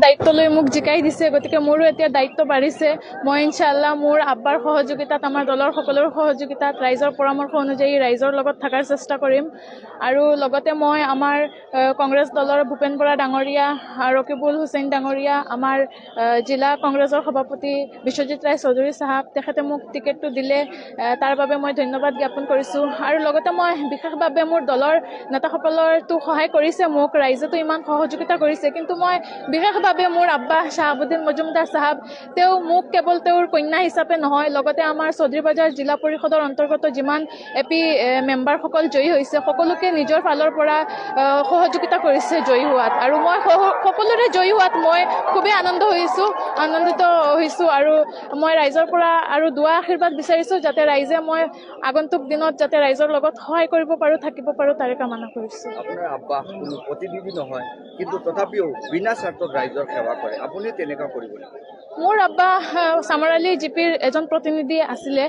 দায়িত্ব লৈ মোক জিকাই দিছে, গতিকে মোৰো এতিয়া দায়িত্ব বাঢ়িছে। মই ইনশাআল্লাহ মোৰ আব্বাৰ সহযোগিতাত, আমাৰ দলৰ সকলোৰে সহযোগিতাত, ৰাইজৰ পৰামৰ্শ অনুযায়ী ৰাইজৰ লগত থকাৰ চেষ্টা কৰিম। আৰু লগতে মই আমাৰ কংগ্ৰেছ দলৰ ভূপেন বৰা ডাঙৰীয়া, ৰকিবুল হুছেইন ডাঙৰীয়া, আমাৰ জিলা কংগ্ৰেছৰ সভাপতি বিশ্বজিৎ ৰায় চৌধুৰী চাহাব, তেখেতে মোক টিকেটটো দিলে, তাৰ বাবে মই ধন্যবাদ জ্ঞাপন কৰিছোঁ। আৰু লগতে মই বিশেষভাৱে মোৰ দলৰ নেতাসকলৰতো সহায় কৰিছে, মোক ৰাইজেতো ইমান সহযোগিতা কৰিছে, কিন্তু মই বিশেষভাৱে মোৰ আব্বা শ্বাহাবুদ্দিন মজুমদাৰ চাহাব, তেওঁ মোক কেৱল তেওঁৰ কন্যা হিচাপে নহয়, লগতে আমাৰ চৌধুৰী বজাৰ জিলা পৰিষদৰ অন্তৰ্গত যিমান এপি মেম্বাৰসকল জয়ী হৈছে, সকলোকে নিজৰ ফালৰ পৰা সহযোগিতা কৰিছে জয়ী হোৱাত। আৰু মই সকলোৰে জয়ী হোৱাত মই খুবেই আনন্দিত হৈছোঁ। আৰু মই ৰাইজৰ পৰা আৰু দুৱা আশীৰ্বাদ বিচাৰিছোঁ, যাতে ৰাইজে মই আগন্তুক দিনত যাতে ৰাইজৰ লগত সহায় কৰিব পাৰোঁ, থাকিব পাৰোঁ, তাৰে কামনা কৰিছোঁ। আপোনাৰ আব্বা কোনো প্ৰতিনিধি নহয়, কিন্তু তথাপিও বিনা স্বাৰ্থত ৰাইজৰ সেৱা কৰে, আপুনি তেনেকুৱা কৰিব নেকি? মোৰ আব্বা চামৰালী জিপিৰ এজন প্ৰতিনিধি আছিলে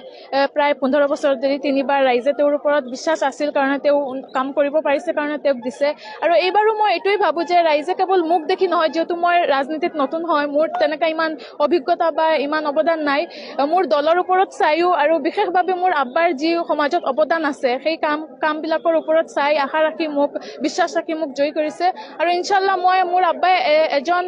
প্ৰায় 15 বছৰ ধৰি। 3বাৰ ৰাইজে তেওঁৰ ওপৰত বিশ্বাস আছিল কাৰণে তেওঁ কাম কৰিব পাৰিছে কাৰণে তেওঁক দিছে। আৰু এইবাৰো মই এইটোৱেই ভাবোঁ যে ৰাইজে কেৱল মোক দেখি নহয়, যিহেতু মই ৰাজনীতিত নতুন হয়, মোৰ তেনেকুৱা ইমান অভিজ্ঞতা বা ইমান অৱদান নাই, মোৰ দলৰ ওপৰত চাইও আৰু বিশেষভাৱে মোৰ আব্বাৰ যি সমাজত অৱদান আছে, সেই কামবিলাকৰ ওপৰত চাই আশা ৰাখি মোক, বিশ্বাস ৰাখি মোক জয়ী কৰিছে। আৰু ইনশাল্লাহ মই মোৰ আব্বাই এজন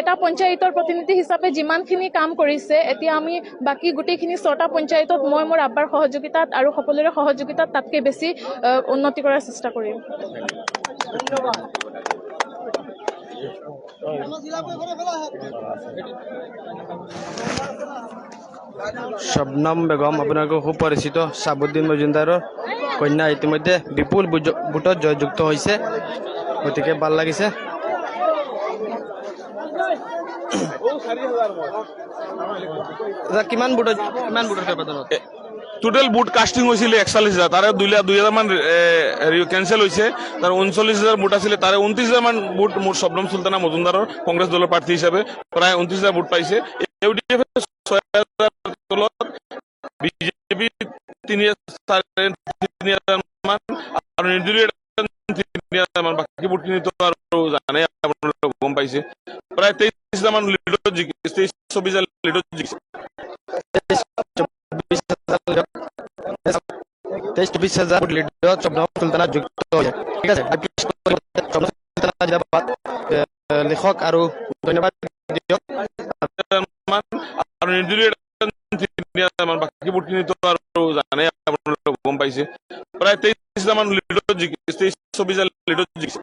এটা পঞ্চায়তৰ প্ৰতিনিধি হিচাপে যিমানখিনি কাম কৰিছে, এতিয়া আমি বাকী গোটেইখিনি 6টা পঞ্চায়তত মই মোৰ আব্বাৰ সহযোগিতাত আৰু সকলোৰে সহযোগিতাত তাতকৈ বেছি উন্নতি কৰাৰ চেষ্টা কৰিম। শবনম বেগম আপোনালোকৰ সুপৰিচিত শ্বাহাবুদ্দিন মজুমদাৰৰ কন্যা ইতিমধ্যে বিপুল ভোটত জয়যুক্ত হৈছে, গতিকে ভাল লাগিছে। কিমান ভোটৰ টোটেল ভোট কাষ্টিং হৈছিলে 41,000, তাৰে 2,000 মান কেঞ্চেল হৈছে। তাৰ 39,000 ভোট আছিলে, তাৰে 29,000 মান ভোট মোৰ শবনম সুলতানা মজুমদাৰৰ কংগ্ৰেছ দলৰ প্ৰাৰ্থী হিচাপে প্ৰায় 29,000 ভোট পাইছে। ইউডিএফ 6,000 তলত, বিজেপি 3,000 মান আৰু নিৰ্দলীয় 3,000 মান। বাকী ভোটখিনিতো আৰু জানে, আপোনালোকে গম পাইছে। প্ৰায় 23,000 মান লিডত জিকিছে, 23-24 লিডত জিকিছে। 23-20,000 ভোট লিডত শবনম সুলতানা যুক্ত হৈছে। ঠিক আছে, লেখক আৰু ধন্যবাদ দিয়ক। আৰু নিৰ্দলীয় 3,000 মান। বাকী ভোটখিনিতো আৰু জানে, আপোনালোকে গম পাইছে। প্ৰায় 23,000 মান লিডত জিকিছে, 23-24 লিডত জিকিছে।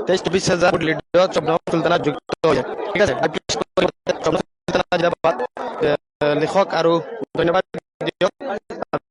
23-20,000 ভোট লিডত শবনম সুলতানা যুক্ত হৈছে। ঠিক আছে, লেখক আৰু ধন্যবাদ